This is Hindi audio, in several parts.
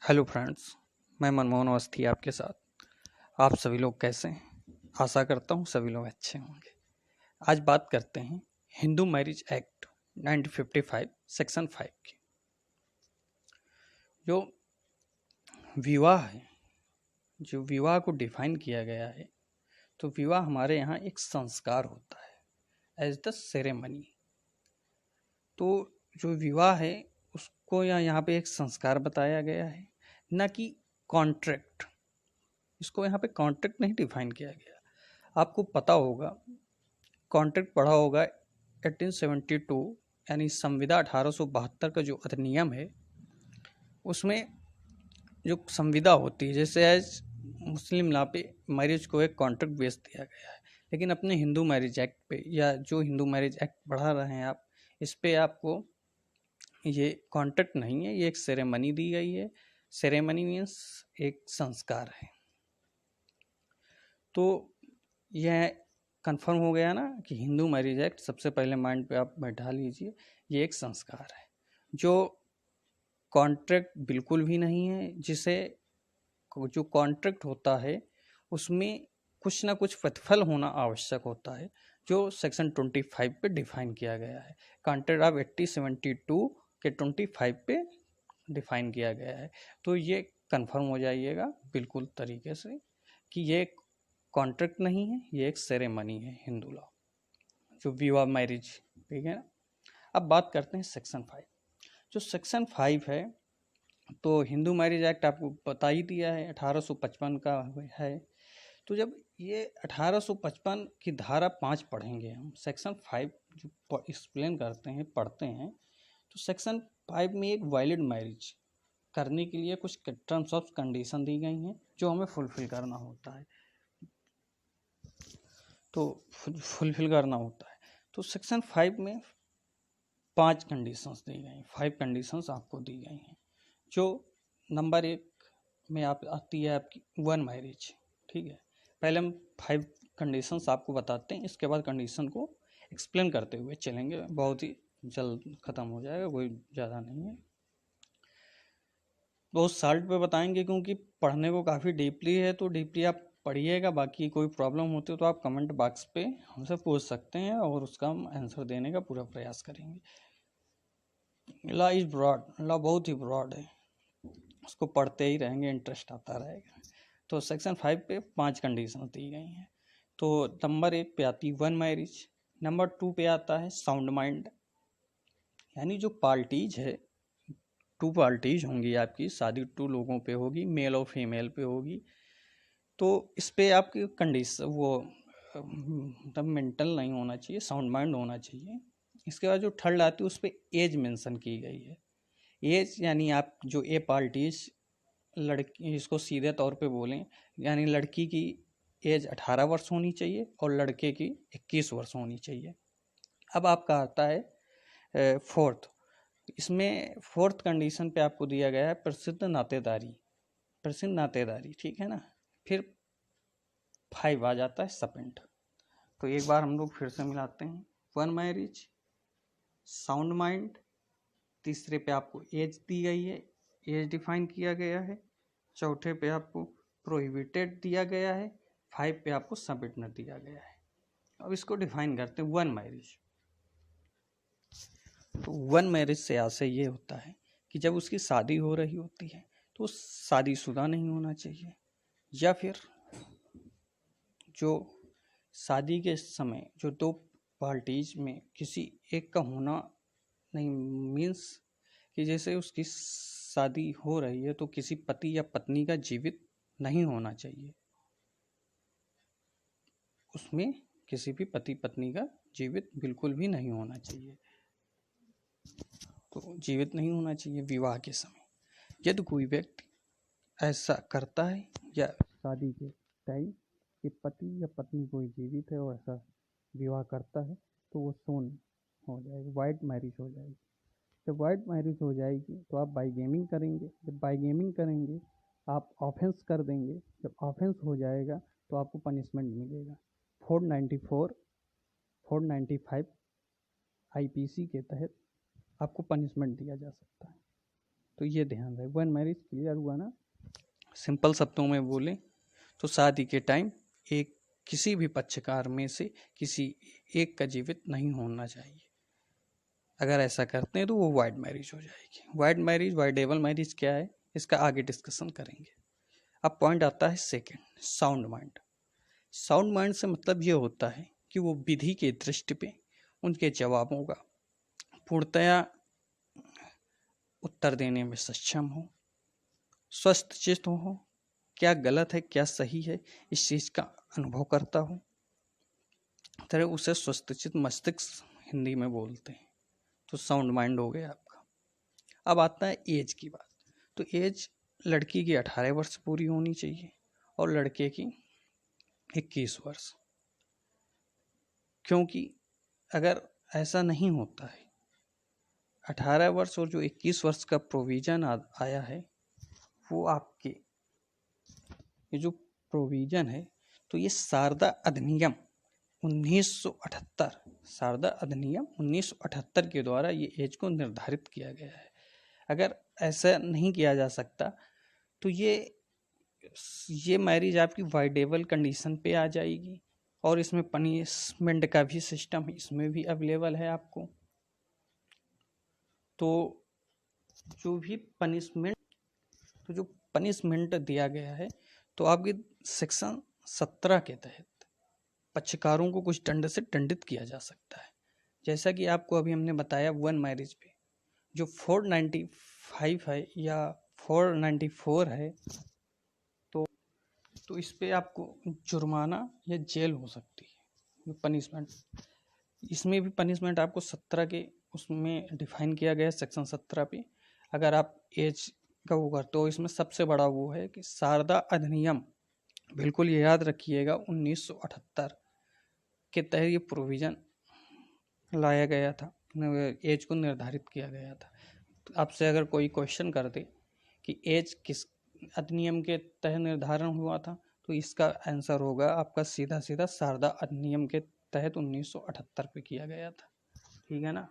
हेलो फ्रेंड्स, मैं मनमोहन अवस्थी आपके साथ। आप सभी लोग कैसे हैं? आशा करता हूँ सभी लोग अच्छे होंगे। आज बात करते हैं हिंदू मैरिज एक्ट 1955 सेक्शन 5 की। जो विवाह है, जो विवाह को डिफाइन किया गया है, तो विवाह हमारे यहाँ एक संस्कार होता है एज द सेरेमनी। तो जो विवाह है उसको यहाँ पे एक संस्कार बताया गया है, न कि कॉन्ट्रैक्ट। इसको यहाँ पे कॉन्ट्रैक्ट नहीं डिफाइन किया गया। आपको पता होगा, कॉन्ट्रैक्ट पढ़ा होगा 1872 यानी संविदा 1872 का जो अधिनियम है, उसमें जो संविदा होती है, जैसे एज मुस्लिम लॉ पे मैरिज को एक कॉन्ट्रैक्ट बेस दिया गया है, लेकिन अपने हिंदू मैरिज एक्ट पे या जो हिंदू मैरिज एक्ट पढ़ा रहे हैं आप, इस पे आपको ये कॉन्ट्रैक्ट नहीं है, ये एक सेरेमनी दी गई है। सेरेमनी मीन्स एक संस्कार है। तो यह कंफर्म हो गया ना कि हिंदू मैरिज एक्ट, सबसे पहले माइंड पे आप बैठा लीजिए, ये एक संस्कार है जो कॉन्ट्रैक्ट बिल्कुल भी नहीं है। जिसे जो कॉन्ट्रैक्ट होता है उसमें कुछ ना कुछ प्रतिफल होना आवश्यक होता है, जो सेक्शन 25 पे डिफाइन किया गया है। कॉन्ट्रैक्ट ऑफ 1872 के 25 पे डिफाइन किया गया है। तो ये कंफर्म हो जाइएगा बिल्कुल तरीके से कि ये कॉन्ट्रैक्ट नहीं है, ये एक सेरेमनी है हिंदू लॉ, जो विवाह मैरिज, ठीक है ना। अब बात करते हैं सेक्शन 5। जो सेक्शन 5 है, तो हिंदू मैरिज एक्ट आपको बता ही दिया है, 1855 का है। तो जब ये 1855 की धारा 5 पढ़ेंगे हम, सेक्शन 5 जो एक्सप्लेन करते हैं, पढ़ते हैं, तो सेक्शन 5 में एक वैलिड मैरिज करने के लिए कुछ टर्म्स ऑफ कंडीशन दी गई हैं जो हमें फुलफिल करना होता है। तो फुलफिल करना होता है, तो सेक्शन 5 में 5 कंडीशंस दी गई, 5 कंडीशंस आपको दी गई हैं। जो नंबर 1 में आप आती है आपकी वन मैरिज, ठीक है। पहले हम 5 कंडीशंस आपको बताते हैं, इसके बाद कंडीशन को एक्सप्लेन करते हुए चलेंगे, बहुत ही जल्द ख़त्म हो जाएगा, कोई ज़्यादा नहीं है। बहुत साल्ट पे बताएंगे क्योंकि पढ़ने को काफ़ी डीपली है, तो डीपली आप पढ़िएगा। बाकी कोई प्रॉब्लम होती है तो आप कमेंट बॉक्स पे हमसे पूछ सकते हैं और उसका हम आंसर देने का पूरा प्रयास करेंगे। लॉ इज ब्रॉड, लॉ बहुत ही ब्रॉड है, उसको पढ़ते ही रहेंगे, इंटरेस्ट आता रहेगा। तो सेक्शन 5 पे 5 कंडीशन दी गई हैं। तो नंबर 1 पे आती वन मैरिज, नंबर 2 पे आता है साउंड माइंड, यानी जो पार्टीज है, 2 पार्टीज होंगी आपकी, शादी 2 लोगों पे होगी, मेल और फीमेल पे होगी। तो इस पे आपकी कंडीशन वो मतलब मेंटल नहीं होना चाहिए, साउंड माइंड होना चाहिए। इसके बाद जो थर्ड आती है उस पर एज मेंशन की गई है। एज यानी आप जो ए पार्टीज, लड़की, इसको सीधे तौर पे बोलें, यानी लड़की की एज 18 वर्ष होनी चाहिए और लड़के की 21 वर्ष होनी चाहिए। अब आपका आता है फोर्थ, इसमें फोर्थ कंडीशन पे आपको दिया गया है प्रसिद्ध नातेदारी, प्रसिद्ध नातेदारी, ठीक है ना। फिर 5 आ जाता है सपेंट। तो एक बार हम लोग फिर से मिलाते हैं, वन मैरिज, साउंड माइंड, तीसरे पे आपको एज दी गई है, एज डिफाइन किया गया है, चौथे पे आपको प्रोहिबिटेड दिया गया है, 5 पे आपको सबमिट दिया गया है। अब इसको डिफाइन करते हैं वन मैरिज। तो वन मैरिज से आशय ये होता है कि जब उसकी शादी हो रही होती है तो शादीशुदा नहीं होना चाहिए, या फिर जो शादी के समय जो 2 पार्टीज में किसी एक का होना नहीं, मीन्स कि जैसे उसकी शादी हो रही है तो किसी पति या पत्नी का जीवित नहीं होना चाहिए, उसमें किसी भी पति पत्नी का जीवित बिल्कुल भी नहीं होना चाहिए। तो जीवित नहीं होना चाहिए विवाह के समय। यदि कोई व्यक्ति ऐसा करता है या शादी के टाइम कि पति या पत्नी कोई जीवित है और ऐसा विवाह करता है, तो वो सोन हो जाएगी, वाइट मैरिज हो जाएगी। जब वाइट मैरिज हो जाएगी तो आप बाईगेमिंग करेंगे, जब बाईगेमिंग करेंगे आप ऑफेंस कर देंगे, जब ऑफेंस हो जाएगा तो आपको पनिशमेंट मिलेगा। 494 495 आईपीसी के तहत आपको पनिशमेंट दिया जा सकता है। तो ये ध्यान रहे। वाइड मैरिज क्लियर हुआ ना? सिंपल शब्दों में बोले तो शादी के टाइम एक किसी भी पक्षकार में से किसी एक का जीवित नहीं होना चाहिए। अगर ऐसा करते हैं तो वो वाइड मैरिज हो जाएगी। वाइड मैरिज, वाइडेबल मैरिज क्या है, इसका आगे डिस्कशन करेंगे। अब पॉइंट आता है second, sound mind. Sound mind से मतलब ये होता है कि वो विधि के दृष्टि पे उनके जवाबों का पूर्णतया उत्तर देने में सक्षम हो, स्वस्थ चित्त हो, क्या गलत है क्या सही है इस चीज का अनुभव करता हो, तरह उसे स्वस्थ चित्त मस्तिष्क हिंदी में बोलते हैं। तो साउंड माइंड हो गया आपका। अब आता है एज की बात। तो एज लड़की की 18 वर्ष पूरी होनी चाहिए और लड़के की 21 वर्ष। क्योंकि अगर ऐसा नहीं होता है, 18 वर्ष और जो 21 वर्ष का प्रोविजन आया है, वो आपके ये जो प्रोविजन है, तो ये शारदा अधिनियम 1978, शारदा अधिनियम 1978 के द्वारा ये एज को निर्धारित किया गया है। अगर ऐसा नहीं किया जा सकता तो ये मैरिज आपकी वाइडेबल कंडीशन पे आ जाएगी और इसमें पनिशमेंट का भी सिस्टम इसमें भी अवेलेबल है आपको। तो जो पनिशमेंट दिया गया है, तो आपके सेक्शन 17 के तहत पक्षकारों को कुछ दंड से दंडित किया जा सकता है। जैसा कि आपको अभी हमने बताया वन मैरिज पे जो 495 है या 494 है, तो इस पे आपको जुर्माना या जेल हो सकती है पनिशमेंट। इसमें भी पनिशमेंट आपको 17 के उसमें डिफाइन किया गया है सेक्शन 17 पे। अगर आप एज का वो करते हो, इसमें सबसे बड़ा वो है कि शारदा अधिनियम, बिल्कुल ये याद रखिएगा, 1978 के तहत ये प्रोविजन लाया गया था, एज को निर्धारित किया गया था। तो आपसे अगर कोई क्वेश्चन कर दे कि एज किस अधिनियम के तहत निर्धारण हुआ था, तो इसका आंसर होगा आपका सीधा सीधा शारदा अधिनियम के तहत 1978 पे किया गया था। ठीक है ना?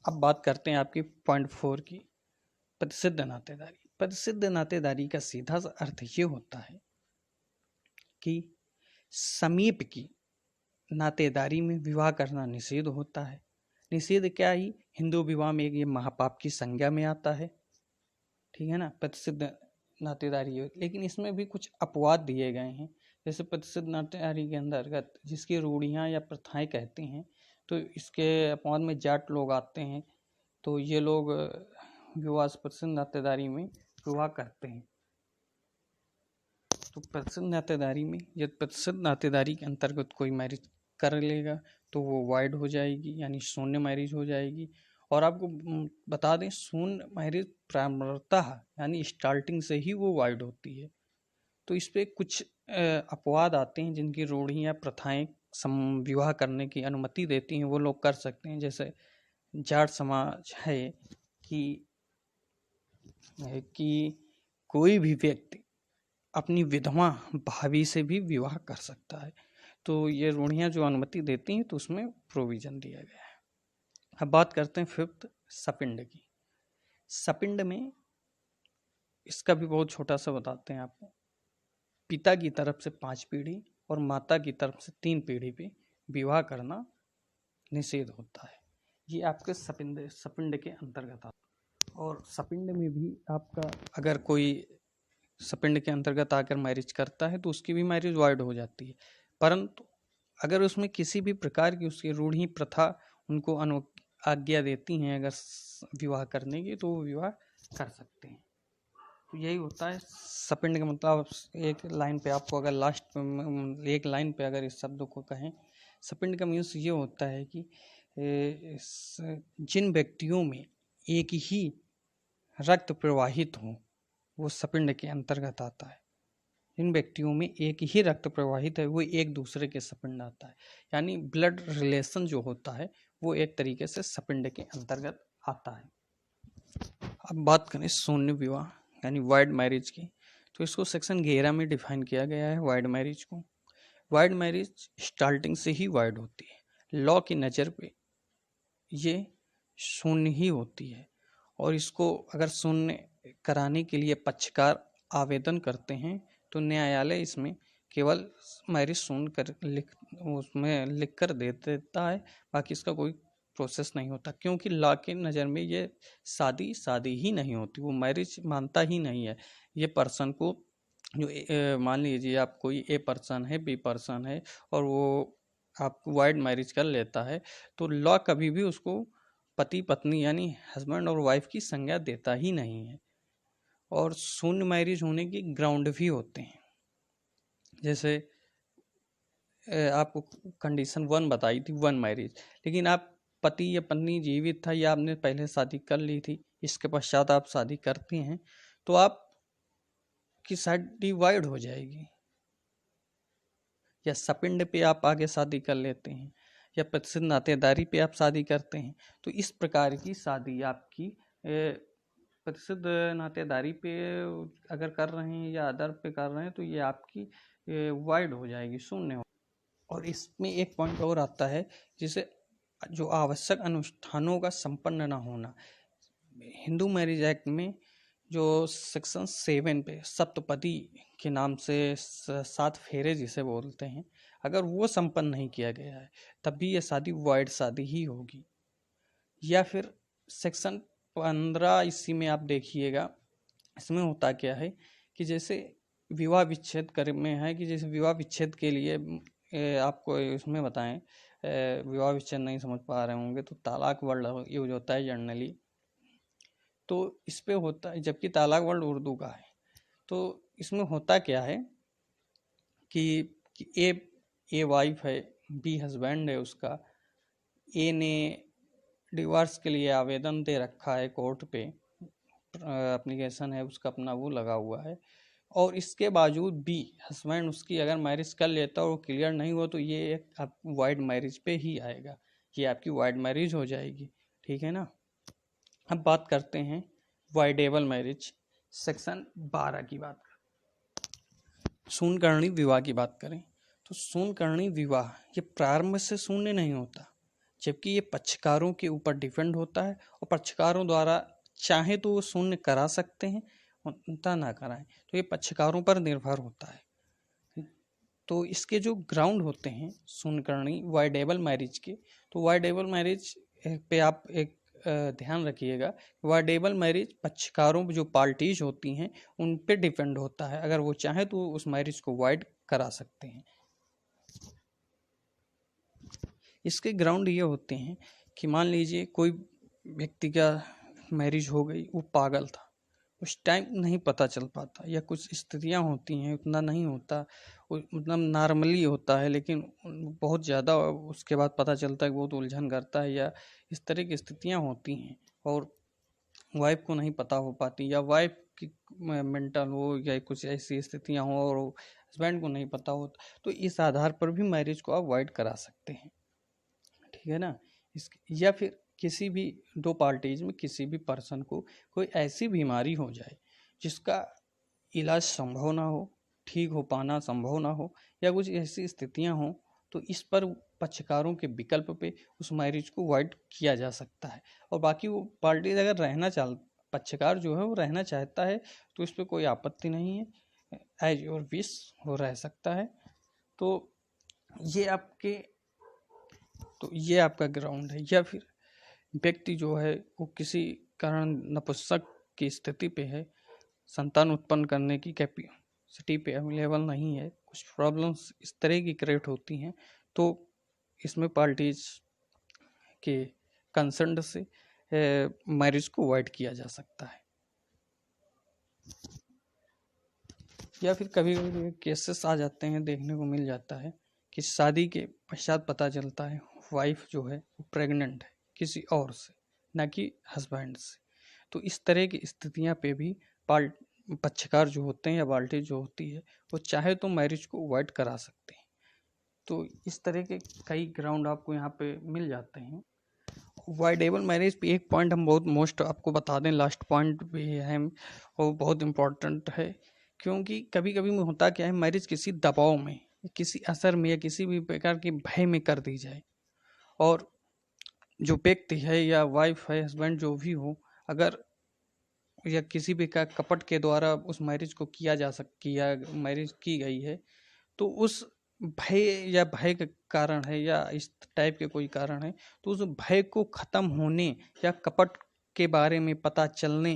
अब बात करते हैं आपकी पॉइंट 4 की, प्रतिसिद्ध नातेदारी। प्रतिसिद्ध नातेदारी का सीधा सा अर्थ ये होता है कि समीप की नातेदारी में विवाह करना निषेध होता है। निषेध क्या ही, हिंदू विवाह में ये महापाप की संज्ञा में आता है। ठीक है ना? प्रतिसिद्ध नातेदारी है, लेकिन इसमें भी कुछ अपवाद दिए गए हैं। जैसे प्रतिसिद्ध नातेदारी के अंतर्गत जिसकी रूढ़ियाँ या प्रथाएं कहती हैं, तो इसके अपवाद में जाट लोग आते हैं। तो ये लोग विवाह प्रतिसिद्ध नातेदारी में विवाह करते हैं। तो प्रतिसिद्ध नातेदारी में, यदि प्रतिसिद्ध नातेदारी के अंतर्गत कोई मैरिज कर लेगा तो वो वाइड हो जाएगी, यानी शून्य मैरिज हो जाएगी। और आपको बता दें, शून्य मैरिज प्रारंभतः यानी स्टार्टिंग से ही वो वाइड होती है। तो इस पे कुछ अपवाद आते हैं, जिनकी रूढ़ी या प्रथाएं विवाह करने की अनुमति देती हैं, वो लोग कर सकते हैं। जैसे जाट समाज है कि कोई भी व्यक्ति अपनी विधवा भाभी से भी विवाह कर सकता है। तो ये रूढ़ियाँ जो अनुमति देती हैं, तो उसमें प्रोविजन दिया गया है। अब बात करते हैं फिफ्थ, सपिंड की। सपिंड में इसका भी बहुत छोटा सा बताते हैं आपको। पिता की तरफ से 5 पीढ़ी और माता की तरफ से 3 पीढ़ी पे विवाह करना निषेध होता है। ये आपके सपिंड के अंतर्गत आता है। और सपिंड में भी आपका अगर कोई सपिंड के अंतर्गत आकर मैरिज करता है तो उसकी भी मैरिज वाइड हो जाती है। परंतु अगर उसमें किसी भी प्रकार की उसकी रूढ़ी प्रथा उनको आज्ञा देती हैं अगर विवाह करने की, तो वो विवाह कर सकते हैं। तो यही होता है सपिंड का मतलब। एक लाइन पे आपको अगर लास्ट में एक लाइन पे अगर इस शब्द को कहें, सपिंड का मीन्स ये होता है कि जिन व्यक्तियों में एक ही रक्त प्रवाहित हो, वो सपिंड के अंतर्गत आता है। जिन व्यक्तियों में एक ही रक्त प्रवाहित है, वो एक दूसरे के सपिंड आता है। यानी ब्लड रिलेशन जो होता है वो एक तरीके से सपिंड के अंतर्गत आता है। अब बात करें शून्य विवाह यानी वाइड मैरिज की, तो इसको सेक्शन 11 में डिफाइन किया गया है वाइड मैरिज को। वाइड मैरिज स्टार्टिंग से ही वाइड होती है। लॉ की नज़र पे ये शून्य ही होती है और इसको अगर शून्य कराने के लिए पक्षकार आवेदन करते हैं तो न्यायालय इसमें केवल मैरिज शून्य कर उसमें लिख कर दे देता है, बाकी इसका कोई प्रोसेस नहीं होता, क्योंकि लॉ के नज़र में ये शादी ही नहीं होती, वो मैरिज मानता ही नहीं है। ये पर्सन को जो मान लीजिए आप कोई ए पर्सन है, बी पर्सन है और वो आप वाइड मैरिज कर लेता है, तो लॉ कभी भी उसको पति पत्नी यानी हस्बैंड और वाइफ की संज्ञा देता ही नहीं है। और शून्य मैरिज होने की ग्राउंड भी होते हैं, जैसे आपको कंडीशन 1 बताई थी, 1 मैरिज, लेकिन आप पति या पत्नी जीवित था या आपने पहले शादी कर ली थी, इसके पश्चात आप शादी करते हैं तो आप की शादी वाइड हो जाएगी, या सपिंड पे आप आगे शादी कर लेते हैं, या प्रतिशत नातेदारी पे आप शादी करते हैं, तो इस प्रकार की शादी आपकी प्रतिशत नातेदारी पे अगर कर रहे हैं या अदर पे कर रहे हैं तो ये आपकी वाइड हो जाएगी, शून्य हो। और इसमें एक पॉइंट और आता है, जिसे जो आवश्यक अनुष्ठानों का संपन्न न होना। हिंदू मैरिज एक्ट में जो सेक्शन 7 पे सप्तपदी के नाम से 7 फेरे जिसे बोलते हैं, अगर वो संपन्न नहीं किया गया है तब भी ये शादी वाइड शादी ही होगी। या फिर सेक्शन 15 इसी में आप देखिएगा, इसमें होता क्या है कि जैसे विवाह विच्छेद कर में है कि जैसे विवाह विच्छेद के लिए आपको इसमें बताएं, विवाह विच्छेद नहीं समझ पा रहे होंगे तो तालाक वर्ड यूज होता है जनरली, तो इस पे होता है, जबकि तालाक वर्ड उर्दू का है। तो इसमें होता क्या है कि ए वाइफ है, बी हस्बैंड है उसका, ए ने डिवोर्स के लिए आवेदन दे रखा है कोर्ट पे, एप्लीकेशन है उसका अपना वो लगा हुआ है, और इसके बावजूद बी हस्बैंड उसकी अगर मैरिज कर लेता और वो क्लियर नहीं हुआ तो ये आप वाइड मैरिज पे ही आएगा, ये आपकी वाइड मैरिज हो जाएगी, ठीक है ना। अब बात करते हैं वाइडेबल मैरिज, सेक्शन 12 की बात करें, शून्यकर्णी विवाह की बात करें तो शून्यकर्णी विवाह ये प्रारंभ से शून्य नहीं होता, जबकि ये पक्षकारों के ऊपर डिपेंड होता है और पक्षकारों द्वारा चाहे तो वो शून्य करा सकते हैं, उतना ना कराएं, तो ये पक्षकारों पर निर्भर होता है। तो इसके जो ग्राउंड होते हैं शून्यकर्णी वाइडेबल मैरिज के, तो वाइडेबल मैरिज पे आप एक ध्यान रखिएगा, वाइडेबल मैरिज पक्षकारों जो पार्टीज होती हैं उन पे डिपेंड होता है, अगर वो चाहे तो उस मैरिज को वाइड करा सकते हैं। इसके ग्राउंड ये होते हैं कि मान लीजिए कोई व्यक्ति का मैरिज हो गई, वो पागल था, उस टाइम नहीं पता चल पाता, या कुछ स्थितियां होती हैं उतना नहीं होता, मतलब नॉर्मली होता है, लेकिन बहुत ज़्यादा उसके बाद पता चलता है कि बहुत उलझन करता है, या इस तरह की स्थितियां होती हैं और वाइफ को नहीं पता हो पाती, या वाइफ की मेंटल हो या कुछ ऐसी स्थितियां हो और हस्बैंड को नहीं पता हो, तो इस आधार पर भी मैरिज को आप वाइड करा सकते हैं, ठीक है ना। या फिर किसी भी 2 पार्टीज में किसी भी पर्सन को कोई ऐसी बीमारी हो जाए जिसका इलाज संभव ना हो, ठीक हो पाना संभव ना हो, या कुछ ऐसी स्थितियां हो, तो इस पर पक्षकारों के विकल्प पे उस मैरिज को वाइड किया जा सकता है। और बाकी वो पार्टीज अगर पक्षकार जो है वो रहना चाहता है तो इस पर कोई आपत्ति नहीं है, एज योर विश वो रह सकता है। तो ये आपका ग्राउंड है। या फिर व्यक्ति जो है वो किसी कारण नपुंसक की स्थिति पे है, संतान उत्पन्न करने की कैपेसिटी पे अवेलेबल नहीं है, कुछ प्रॉब्लम्स इस तरह की क्रिएट होती हैं, तो इसमें पार्टीज के कंसर्न से मैरिज को वाइड किया जा सकता है। या फिर कभी कभी केसेस आ जाते हैं, देखने को मिल जाता है कि शादी के पश्चात पता चलता है वाइफ जो है वो प्रेग्नेंट है किसी और से, ना कि हस्बैंड से, तो इस तरह की स्थितियां पे भी पक्षकार जो होते हैं या पार्टी जो होती है वो चाहे तो मैरिज को अवॉइड करा सकते हैं। तो इस तरह के कई ग्राउंड आपको यहाँ पे मिल जाते हैं। वाइडेबल मैरिज पे एक पॉइंट हम बहुत मोस्ट आपको बता दें, लास्ट पॉइंट भी है वो बहुत इम्पोर्टेंट है, क्योंकि कभी कभी में होता क्या है, मैरिज किसी दबाव में, किसी असर में या किसी भी प्रकार के भय में कर दी जाए, और जो व्यक्ति है या वाइफ है हस्बैंड जो भी हो अगर या किसी भी का कपट के द्वारा उस मैरिज को किया मैरिज की गई है, तो उस भय या भय के कारण है या इस टाइप के कोई कारण है, तो उस भय को खत्म होने या कपट के बारे में पता चलने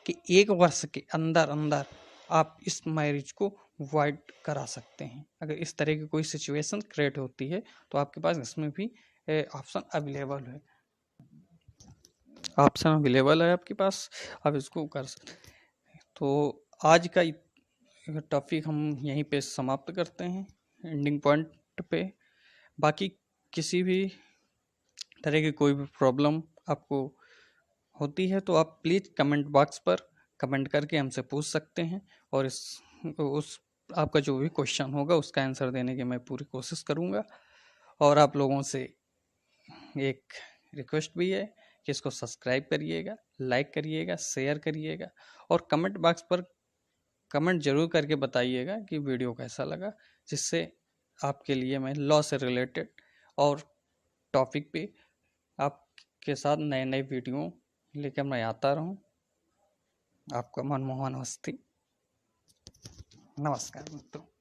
के 1 वर्ष के अंदर अंदर आप इस मैरिज को वॉइड करा सकते हैं। अगर इस तरह की कोई सिचुएशन क्रिएट होती है तो आपके पास इसमें भी ऑप्शन अवेलेबल है, आपके पास, आप इसको कर सकते हैं। तो आज का टॉपिक हम यहीं पे समाप्त करते हैं, एंडिंग पॉइंट पे। बाकी किसी भी तरह की कोई भी प्रॉब्लम आपको होती है तो आप प्लीज़ कमेंट बॉक्स पर कमेंट करके हमसे पूछ सकते हैं, और उस आपका जो भी क्वेश्चन होगा उसका आंसर देने की मैं पूरी कोशिश करूँगा। और आप लोगों से एक रिक्वेस्ट भी है कि इसको सब्सक्राइब करिएगा, लाइक करिएगा, शेयर करिएगा, और कमेंट बॉक्स पर कमेंट जरूर करके बताइएगा कि वीडियो कैसा लगा, जिससे आपके लिए मैं लॉ से रिलेटेड और टॉपिक पे आपके साथ नए नए वीडियो लेकर मैं आता रहूं। आपका मनमोहन अवस्थी। नमस्कार मित्रों।